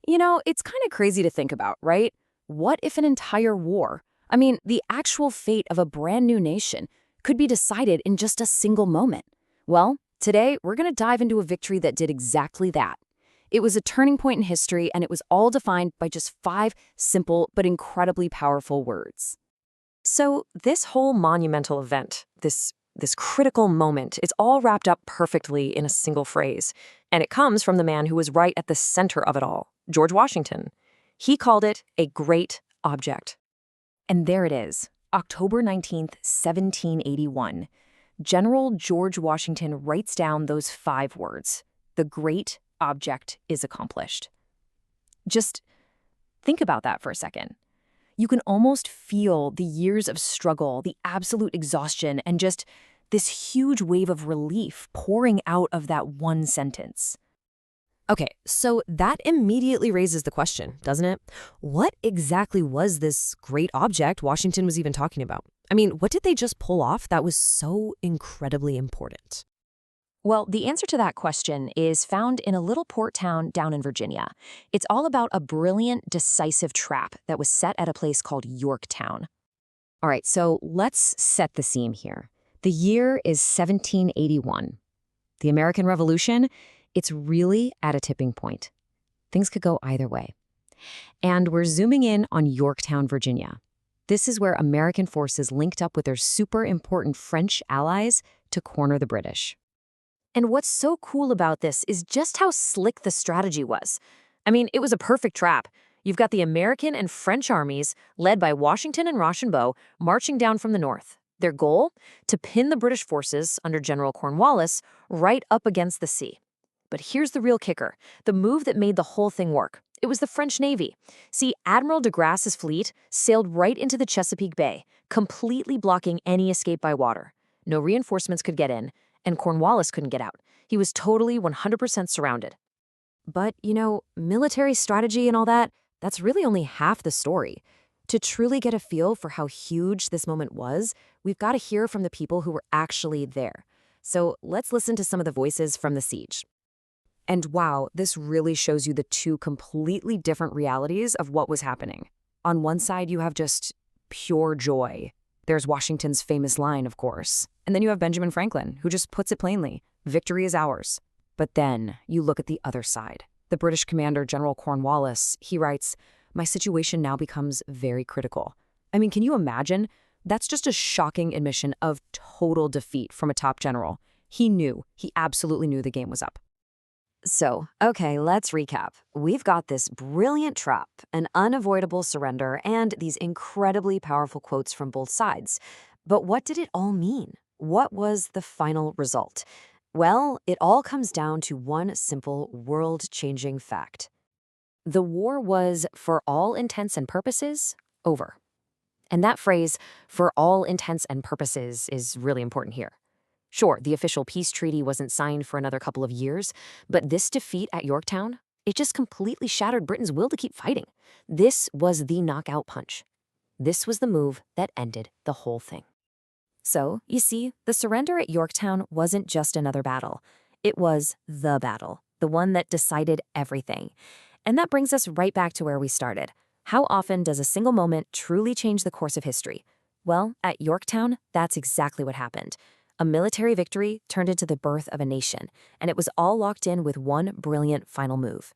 It's kind of crazy to think about, right? What if an entire war, I mean, the actual fate of a brand new nation, could be decided in just a single moment? Well, today we're going to dive into a victory that did exactly that. It was a turning point in history, and it was all defined by just five simple but incredibly powerful words. So this whole monumental event, this critical moment, it's all wrapped up perfectly in a single phrase. And it comes from the man who was right at the center of it all, George Washington. He called it a great object. And there it is, October 19th, 1781. General George Washington writes down those five words. The great object is accomplished. Just think about that for a second. You can almost feel the years of struggle, the absolute exhaustion, and just this huge wave of relief pouring out of that one sentence. Okay, so that immediately raises the question, doesn't it? What exactly was this great object Washington was even talking about? I mean, what did they just pull off that was so incredibly important? Well, the answer to that question is found in a little port town down in Virginia. It's all about a brilliant, decisive trap that was set at a place called Yorktown. All right, so let's set the scene here. The year is 1781. The American Revolution, it's really at a tipping point. Things could go either way. And we're zooming in on Yorktown, Virginia. This is where American forces linked up with their super important French allies to corner the British. And what's so cool about this is just how slick the strategy was. I mean, it was a perfect trap. You've got the American and French armies, led by Washington and Rochambeau, marching down from the north. Their goal? To pin the British forces, under General Cornwallis, right up against the sea. But here's the real kicker, the move that made the whole thing work. It was the French Navy. See, Admiral de Grasse's fleet sailed right into the Chesapeake Bay, completely blocking any escape by water. No reinforcements could get in, and Cornwallis couldn't get out. He was totally 100% surrounded. But, military strategy and all that, that's really only half the story. To truly get a feel for how huge this moment was, we've got to hear from the people who were actually there. So let's listen to some of the voices from the siege. And wow, this really shows you the two completely different realities of what was happening. On one side, you have just pure joy. There's Washington's famous line, of course. And then you have Benjamin Franklin, who just puts it plainly, victory is ours. But then you look at the other side. The British commander, General Cornwallis, he writes, my situation now becomes very critical. I mean, can you imagine? That's just a shocking admission of total defeat from a top general. He absolutely knew the game was up. So, okay, let's recap. We've got this brilliant trap, an unavoidable surrender, and these incredibly powerful quotes from both sides. But what did it all mean? What was the final result? Well, it all comes down to one simple, world-changing fact. The war was, for all intents and purposes, over. And that phrase, for all intents and purposes, is really important here. Sure, the official peace treaty wasn't signed for another couple of years, but this defeat at Yorktown, it just completely shattered Britain's will to keep fighting. This was the knockout punch. This was the move that ended the whole thing. So, you see, the surrender at Yorktown wasn't just another battle. It was the battle, the one that decided everything. And that brings us right back to where we started. How often does a single moment truly change the course of history? Well, at Yorktown, that's exactly what happened. A military victory turned into the birth of a nation, and it was all locked in with one brilliant final move.